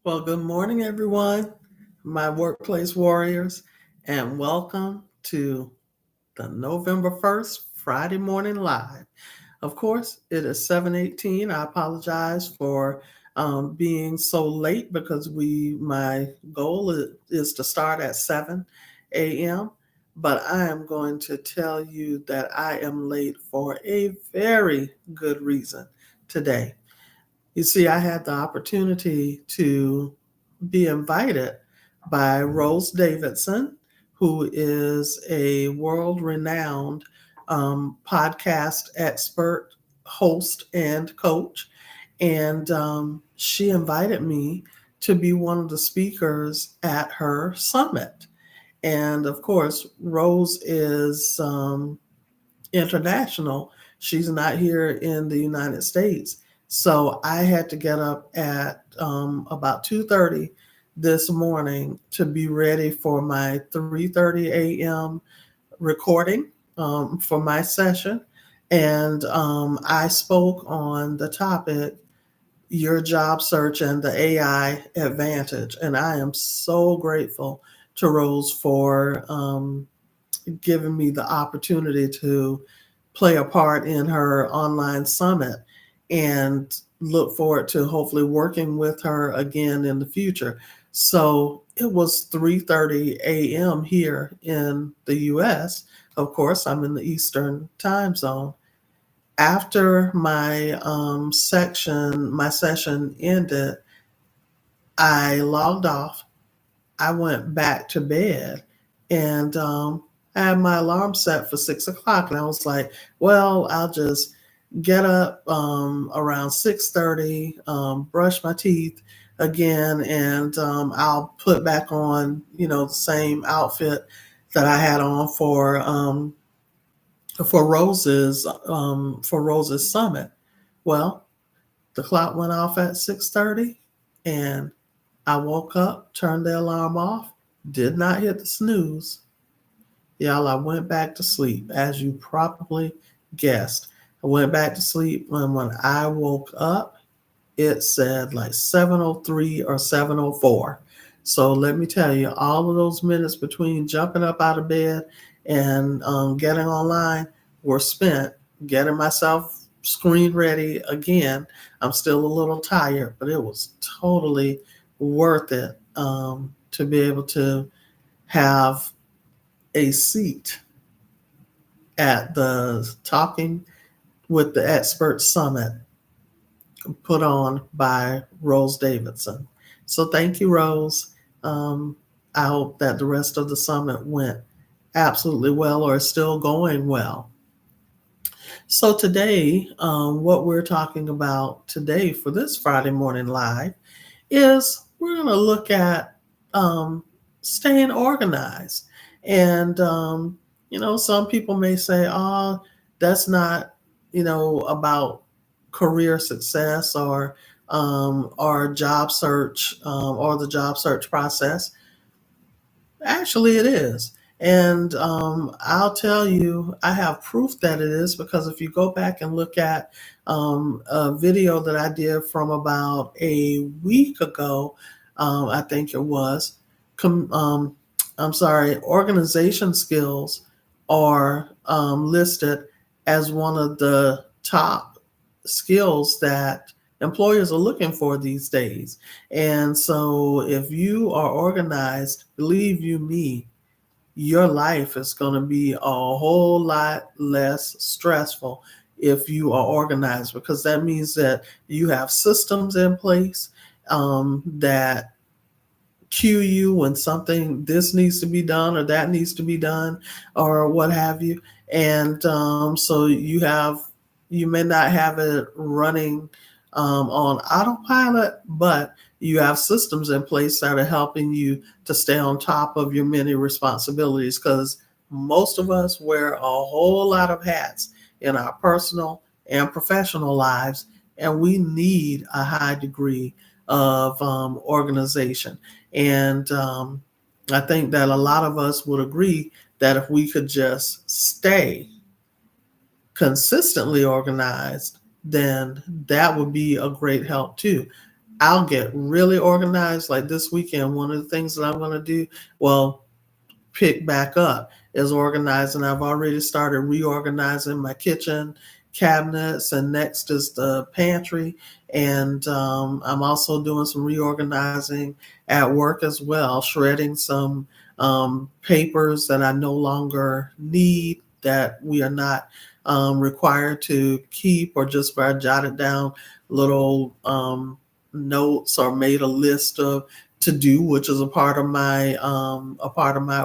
Well, good morning, everyone, my workplace warriors, and welcome to the November 1st Friday Morning Live. Of course, it is 7:18. I apologize for being so late because my goal is to start at 7 a.m., but I am going to tell you that I am late for a very good reason today. You see, I had the opportunity to be invited by Rose Davidson, who is a world renowned podcast expert, host, and coach. And she invited me to be one of the speakers at her summit. And of course, Rose is international. She's not here in the United States. So I had to get up at about 2:30 this morning to be ready for my 3:30 a.m. recording for my session. And I spoke on the topic, your job search and the AI advantage. And I am so grateful to Rose for giving me the opportunity to play a part in her online summit and look forward to hopefully working with her again in the future. So it was 3:30 a.m. here in the US. Of course, I'm in the Eastern time zone. After my session ended, I logged off. I went back to bed, and I had my alarm set for 6 o'clock, and I was like, well, I'll just get up around 6:30, brush my teeth again, and I'll put back on, the same outfit that I had on for Rose's summit. Well, the clock went off at 6:30, and I woke up, turned the alarm off, did not hit the snooze. Y'all, I went back to sleep, as you probably guessed. I went back to sleep, and when I woke up, it said like 7:03 or 7:04. So let me tell you, all of those minutes between jumping up out of bed and getting online were spent getting myself screen ready again. I'm still a little tired, but it was totally worth it to be able to have a seat at the Talking with the Expert Summit put on by Rose Davidson. So thank you, Rose. I hope that the rest of the summit went absolutely well or is still going well. So today, what we're talking about today for this Friday morning live is we're going to look at staying organized. And, some people may say, oh, that's not, about career success or job search or the job search process. Actually, it is. And I'll tell you, I have proof that it is because if you go back and look at a video that I did from about a week ago, I think it was, com- um, I'm sorry, organization skills are listed as one of the top skills that employers are looking for these days. And so if you are organized, believe you me, your life is going to be a whole lot less stressful if you are organized, because that means that you have systems in place that cue you when something this needs to be done or that needs to be done or what have you. And so you may not have it running on autopilot, but you have systems in place that are helping you to stay on top of your many responsibilities, because most of us wear a whole lot of hats in our personal and professional lives, and we need a high degree of organization. And I think that a lot of us would agree that if we could just stay consistently organized, then that would be a great help too. I'll get really organized. Like this weekend, one of the things that I'm going to do, well, pick back up is organizing. I've already started reorganizing my kitchen cabinets, and next is the pantry. And I'm also doing some reorganizing at work as well, shredding some papers that I no longer need, that we are not required to keep, or just where I jotted down little notes or made a list of to do, which is a part of my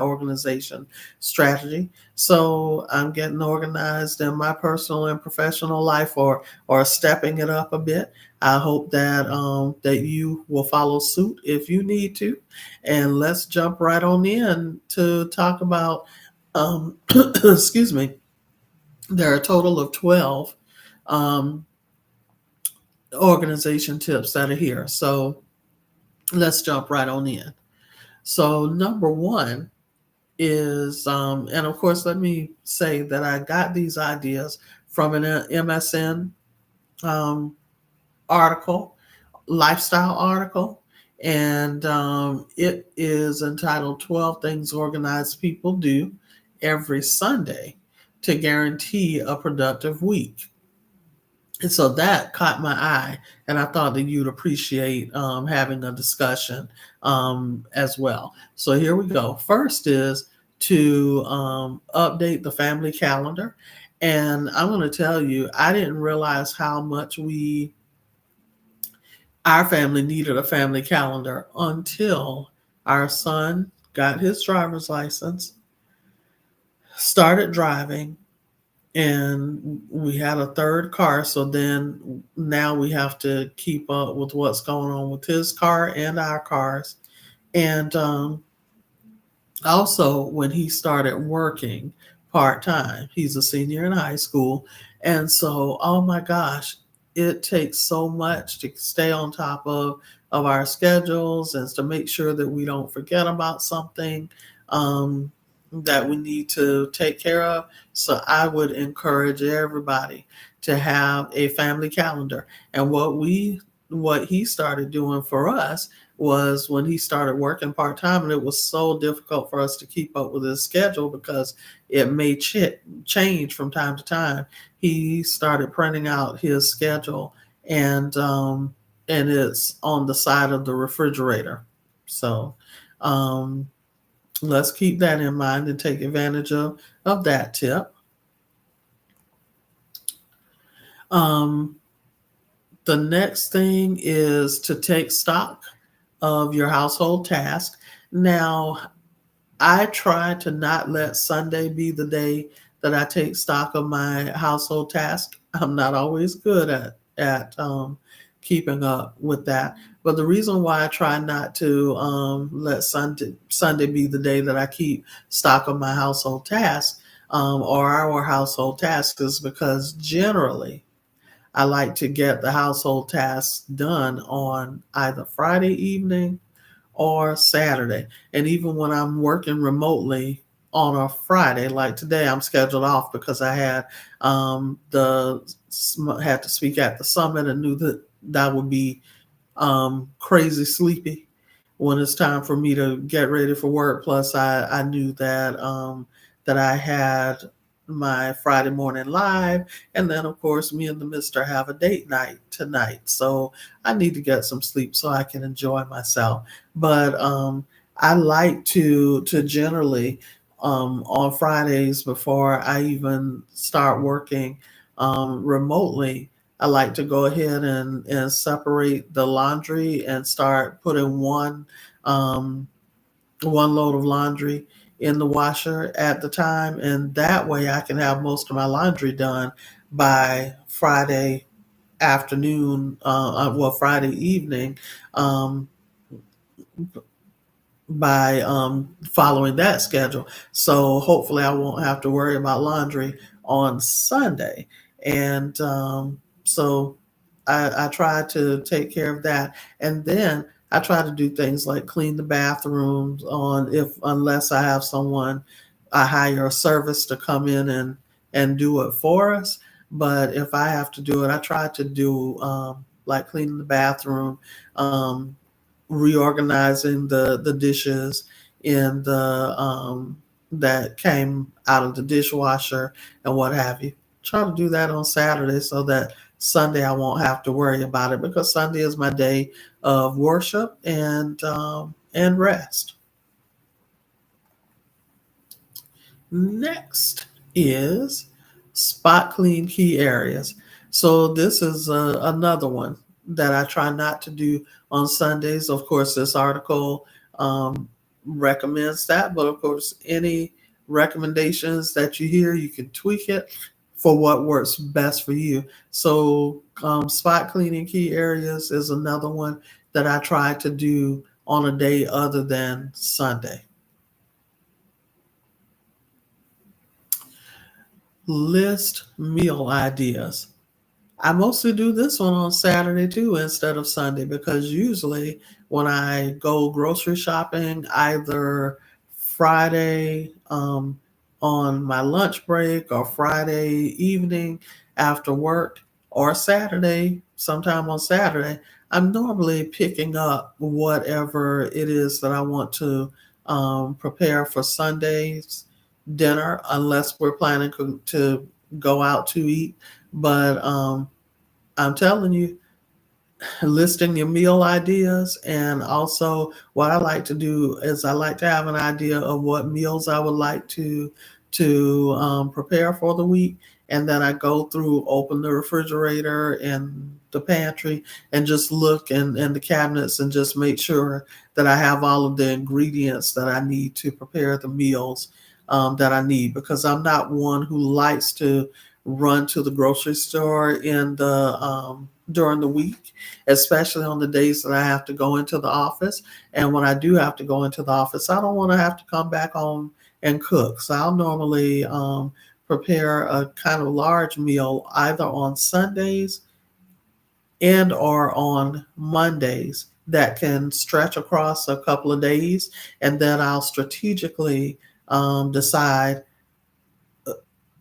organization strategy. So I'm getting organized in my personal and professional life, or stepping it up a bit. I hope that that you will follow suit if you need to, and let's jump right on in to talk about. Excuse me. There are a total of 12 um, organization tips that are here. So let's jump right on in. So number one is, and of course, let me say that I got these ideas from an MSN um, article, lifestyle article, and it is entitled 12 Things Organized People Do Every Sunday to Guarantee a Productive Week. And so that caught my eye, and I thought that you'd appreciate having a discussion as well. So here we go. First is to update the family calendar. And I'm going to tell you, I didn't realize how much our family needed a family calendar until our son got his driver's license, started driving, and we had a third car. So then now we have to keep up with what's going on with his car and our cars. And also, when he started working part time, he's a senior in high school. And so, oh my gosh, it takes so much to stay on top of our schedules, and to make sure that we don't forget about something um, that we need to take care of. So I would encourage everybody to have a family calendar. And what he started doing for us was, when he started working part time, and it was so difficult for us to keep up with his schedule because it may change from time to time. He started printing out his schedule, and it's on the side of the refrigerator. So um, let's keep that in mind and take advantage of that tip. Um, the next thing is to take stock of your household task. Now, I try to not let Sunday be the day that I take stock of my household task. I'm not always good at keeping up with that. But the reason why I try not to let Sunday be the day that I keep stock of my household tasks, or our household tasks, is because generally I like to get the household tasks done on either Friday evening or Saturday. And even when I'm working remotely on a Friday, like today, I'm scheduled off because I the had to speak at the summit, and knew that that would be crazy sleepy when it's time for me to get ready for work. Plus, I knew that I had my Friday morning live, and then of course me and the Mister have a date night tonight. So I need to get some sleep so I can enjoy myself. But I like to generally on Fridays, before I even start working remotely, I like to go ahead and separate the laundry and start putting um, one load of laundry in the washer at the time. And that way I can have most of my laundry done by Friday afternoon, well, Friday evening, um, by following that schedule. So hopefully I won't have to worry about laundry on Sunday. And so I try to take care of that. And then I try to do things like clean the bathrooms on, if unless I have someone, I hire a service to come in and do it for us. But if I have to do it, I try to do like cleaning the bathroom, um, reorganizing the dishes in the that came out of the dishwasher and what have you. Try to do that on Saturday so that Sunday I won't have to worry about it, because Sunday is my day of worship and rest. Next is spot clean key areas. So this is another one that I try not to do on Sundays. Of course, this article um, recommends that, but of course, any recommendations that you hear, you can tweak it for what works best for you. So spot cleaning key areas is another one that I try to do on a day other than Sunday. List meal ideas. I mostly do this one on Saturday too instead of Sunday, because usually when I go grocery shopping, either Friday on my lunch break or Friday evening after work or Saturday, sometime on Saturday, I'm normally picking up whatever it is that I want to prepare for Sunday's dinner, unless we're planning to go out to eat. But I'm telling you, listing your meal ideas, and also what I like to do is I like to have an idea of what meals I would like to prepare for the week, and then I go through, open the refrigerator and the pantry, and just look in the cabinets and just make sure that I have all of the ingredients that I need to prepare the meals that I need, because I'm not one who likes to run to the grocery store in the during the week, especially on the days that I have to go into the office. And when I do have to go into the office, I don't want to have to come back home and cook. So I'll normally prepare a kind of large meal either on Sundays and or on Mondays that can stretch across a couple of days, and then I'll strategically decide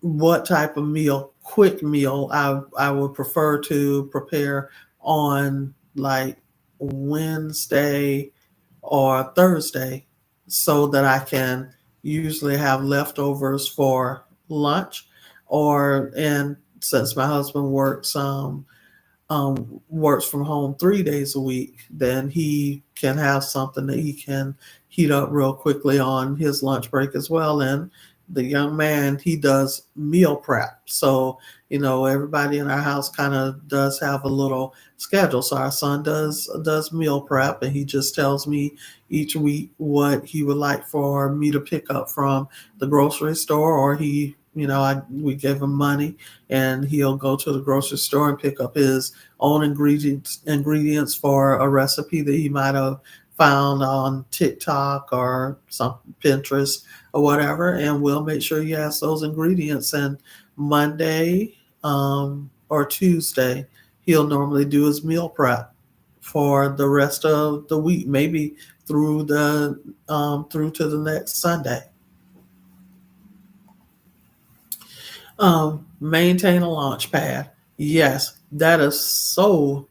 what type of meal, quick meal, I would prefer to prepare on like Wednesday or Thursday, so that I can usually have leftovers for lunch. Or, and since my husband works from home 3 days a week, then he can have something that he can heat up real quickly on his lunch break as well. And the young man, he does meal prep. So, everybody in our house kind of does have a little schedule. So our son does meal prep, and he just tells me each week what he would like for me to pick up from the grocery store, or we give him money and he'll go to the grocery store and pick up his own ingredients for a recipe that he might have found on TikTok or some Pinterest or whatever, and we'll make sure he has those ingredients. And Monday or Tuesday, he'll normally do his meal prep for the rest of the week, maybe through to the next Sunday. Maintain a launch pad. Yes, that is so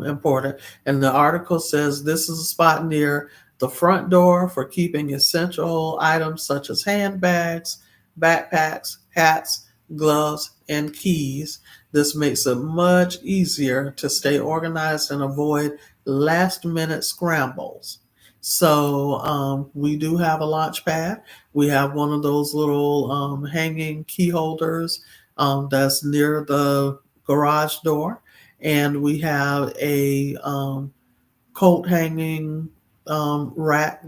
important. And the article says this is a spot near the front door for keeping essential items such as handbags, backpacks, hats, gloves, and keys. This makes it much easier to stay organized and avoid last minute scrambles. So we do have a launch pad. We have one of those little hanging key holders that's near the garage door, and we have a coat hanging rack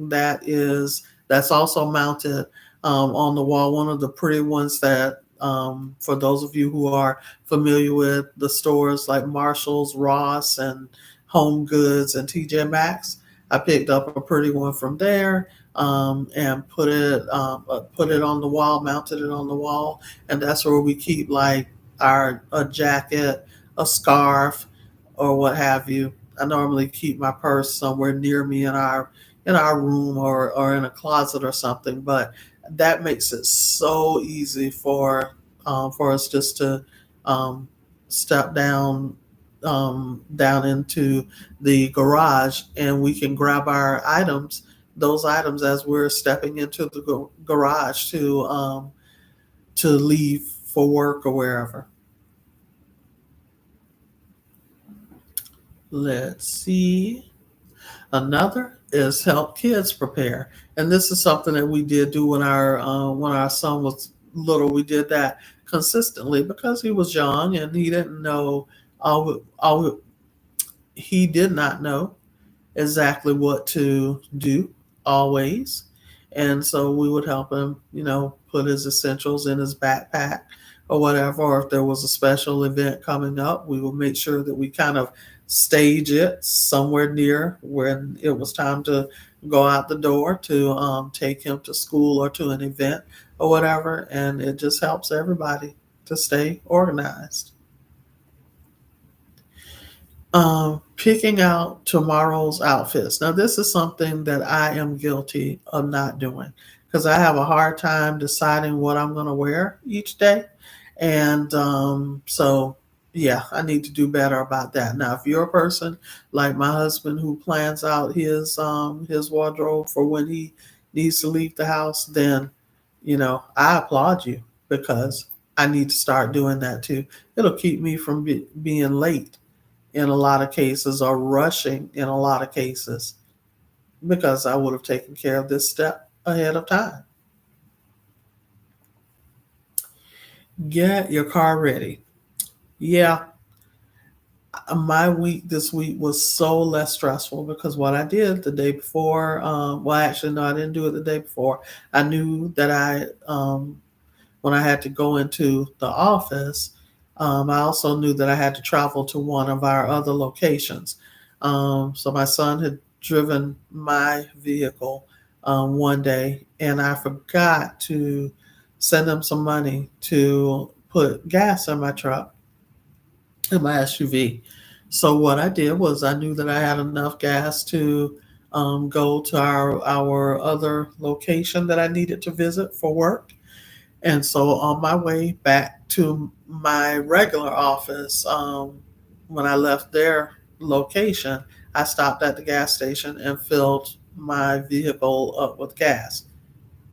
that's also mounted on the wall. One of the pretty ones that, for those of you who are familiar with the stores like Marshalls, Ross, and Home Goods and TJ Maxx, I picked up a pretty one from there and put it on the wall, mounted it on the wall, and that's where we keep like our a jacket, a scarf, or what have you. I normally keep my purse somewhere near me in our room, or in a closet or something. But that makes it so easy for us just to um, step down down into the garage, and we can grab our items, those items, as we're stepping into the garage to leave for work or wherever. Let's see. Another is help kids prepare, and this is something that we did do when our son was little. We did that consistently because he was young and he didn't know all he did not know exactly what to do always. And so we would help him, put his essentials in his backpack or whatever. Or if there was a special event coming up, we would make sure that we kind of stage it somewhere near when it was time to go out the door to take him to school or to an event or whatever. And it just helps everybody to stay organized. Picking out tomorrow's outfits. Now, this is something that I am guilty of not doing because I have a hard time deciding what I'm going to wear each day. And so, yeah, I need to do better about that. Now, if you're a person like my husband who plans out his wardrobe for when he needs to leave the house, then, I applaud you because I need to start doing that too. It'll keep me from being late in a lot of cases or rushing in a lot of cases because I would have taken care of this step ahead of time. Get your car ready. Yeah, my week this week was so less stressful because what I did the day before, well, actually, no, I didn't do it the day before. I knew that when I had to go into the office, I also knew that I had to travel to one of our other locations. So my son had driven my vehicle one day, and I forgot to send him some money to put gas in my truck, in my SUV. So what I did was I knew that I had enough gas to go to our other location that I needed to visit for work. And so on my way back to my regular office, when I left their location, I stopped at the gas station and filled my vehicle up with gas.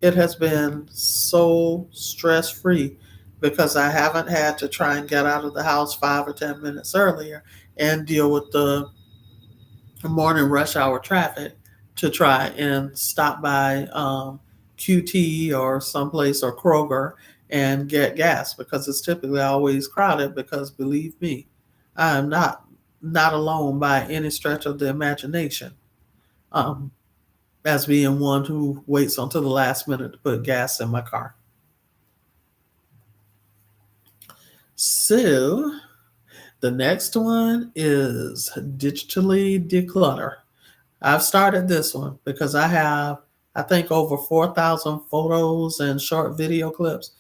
It has been so stress free because I haven't had to try and get out of the house 5 or 10 minutes earlier and deal with the morning rush hour traffic to try and stop by QT or someplace or Kroger and get gas because it's typically always crowded because believe me, I am not alone by any stretch of the imagination um, as being one who waits until the last minute to put gas in my car. So the next one is digitally declutter. I've started this one because I have, I think, over 4,000 photos and short video clips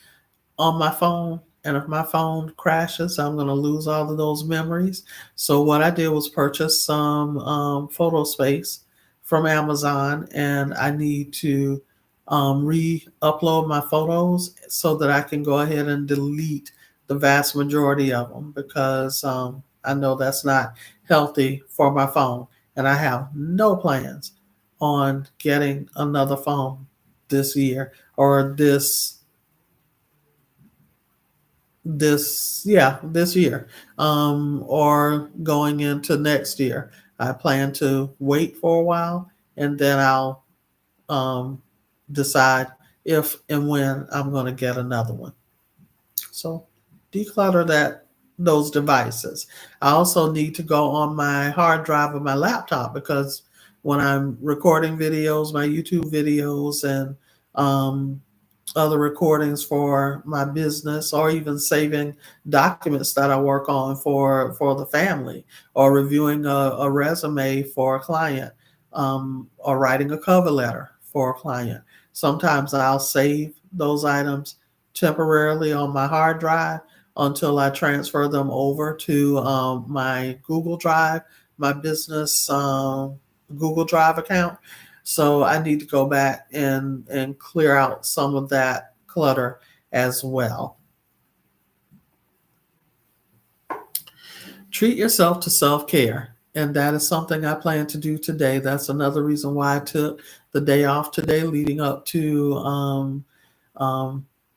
on my phone. And if my phone crashes, I'm going to lose all of those memories. So, what I did was purchase some photo space from Amazon, and I need to re upload my photos so that I can go ahead and delete the vast majority of them because I know that's not healthy for my phone. And I have no plans on getting another phone this year or this year or going into next year. I plan to wait for a while and then I'll um, decide if and when I'm going to get another one. So declutter those devices. I also need to go on my hard drive of my laptop because when I'm recording videos, my YouTube videos and um, other recordings for my business or even saving documents that I work on for the family or reviewing a resume for a client or writing a cover letter for a client. Sometimes I'll save those items temporarily on my hard drive until I transfer them over to my Google Drive, my business Google Drive account. So I need to go back and clear out some of that clutter as well. Treat yourself to self-care. And that is something I plan to do today. That's another reason why I took the day off today, leading up to um,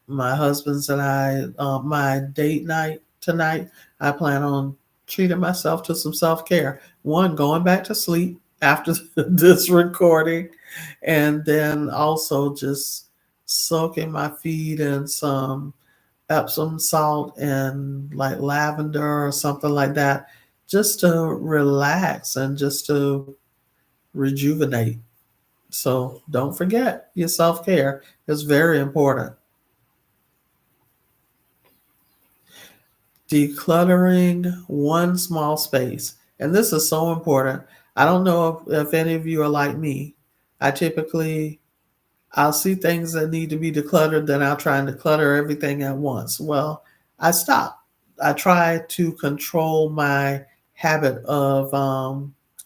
my husband's and my date night tonight. I plan on treating myself to some self-care. One, going back to sleep after this recording, and then also just soaking my feet in some Epsom salt and like lavender or something like that, just to relax and just to rejuvenate. So don't forget your self care is very important. Decluttering one small space. And this is so important. I don't know if any of you are like me. I typically I'll see things that need to be decluttered, then I'll try and declutter everything at once. Well, I stop. I try to control my habit of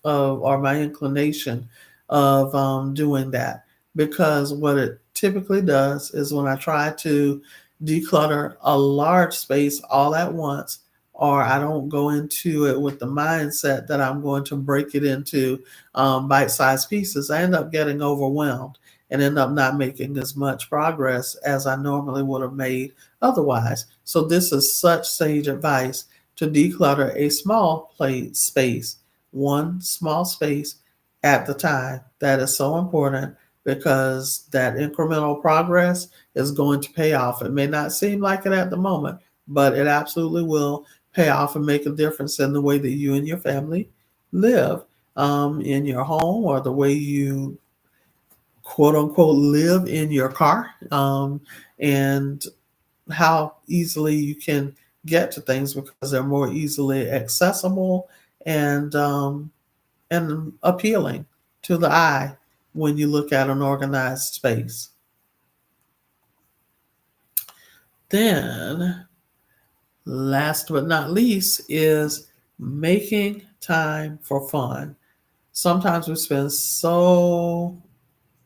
or my inclination of doing that, because what it typically does is when I try to declutter a large space all at once, or I don't go into it with the mindset that I'm going to break it into bite-sized pieces, I end up getting overwhelmed and end up not making as much progress as I normally would have made otherwise. So this is such sage advice to declutter a small plate space, one small space at the time. That is so important because that incremental progress is going to pay off. It may not seem like it at the moment, but it absolutely will pay off and make a difference in the way that you and your family live in your home, or the way you quote unquote live in your car, and how easily you can get to things because they're more easily accessible and appealing to the eye when you look at an organized space. Then, last but not least, is making time for fun. Sometimes we spend so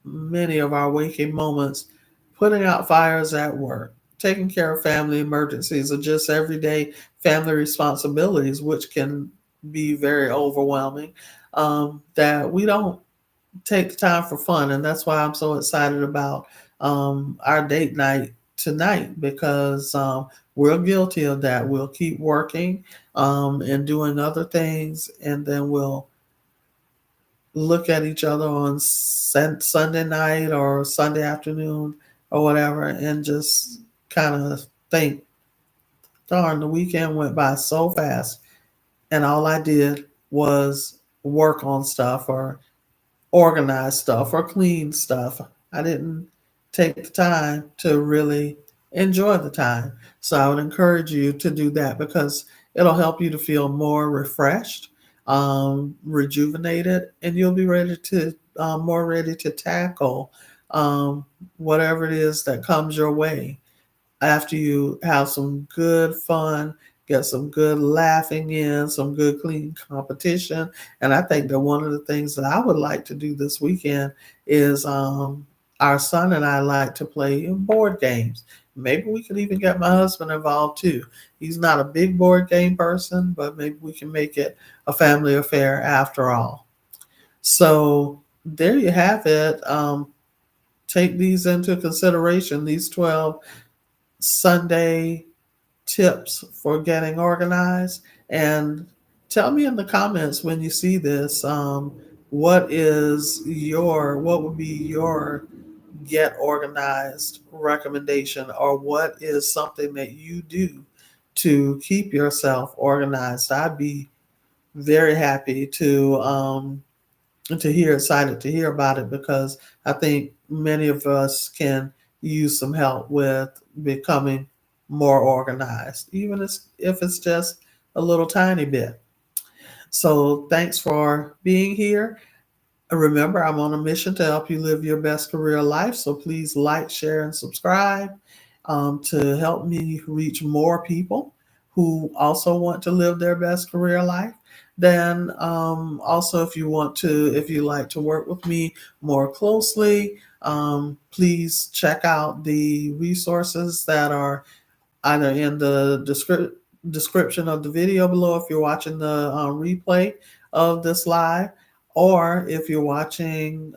many of our waking moments putting out fires at work, taking care of family emergencies, or just everyday family responsibilities, which can be very overwhelming, that we don't take the time for fun. And that's why I'm so excited about our date night tonight, because we're guilty of that. We'll keep working and doing other things, and then we'll look at each other on Sunday night or Sunday afternoon or whatever, and just kind of think, darn, the weekend went by so fast, and all I did was work on stuff or organize stuff or clean stuff. I didn't take the time to really enjoy the time. So I would encourage you to do that, because it'll help you to feel more refreshed, rejuvenated, and you'll be ready to more ready to tackle whatever it is that comes your way after you have some good fun, get some good laughing in, some good clean competition. And I think that one of the things that I would like to do this weekend is our son and I like to play board games. Maybe we could even get my husband involved too. He's not a big board game person, but maybe we can make it a family affair after all. So there you have it. Take these into consideration, these 12 Sunday tips for getting organized. And tell me in the comments when you see this, what would be your get organized recommendation, or what is something that you do to keep yourself organized? I'd be very happy to hear excited to hear about it, because I think many of us can use some help with becoming more organized, even if it's just a little tiny bit. So thanks for being here. Remember, I'm on a mission to help you live your best career life. So please like, share, and subscribe to help me reach more people who also want to live their best career life. Then also, if you like to work with me more closely, please check out the resources that are either in the description of the video below if you're watching the replay of this live, or if you're watching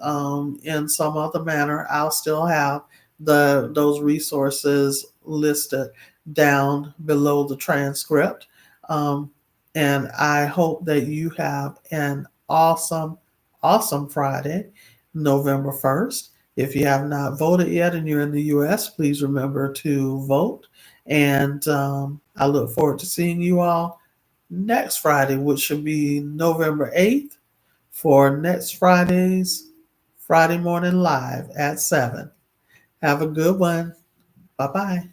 in some other manner, I'll still have those resources listed down below the transcript. Um, and I hope that you have an awesome, awesome Friday, November 1st. If you have not voted yet and you're in the U.S., please remember to vote. And I look forward to seeing you all next Friday, which should be November 8th, for next Friday's Friday Morning Live at 7. Have a good one. Bye bye.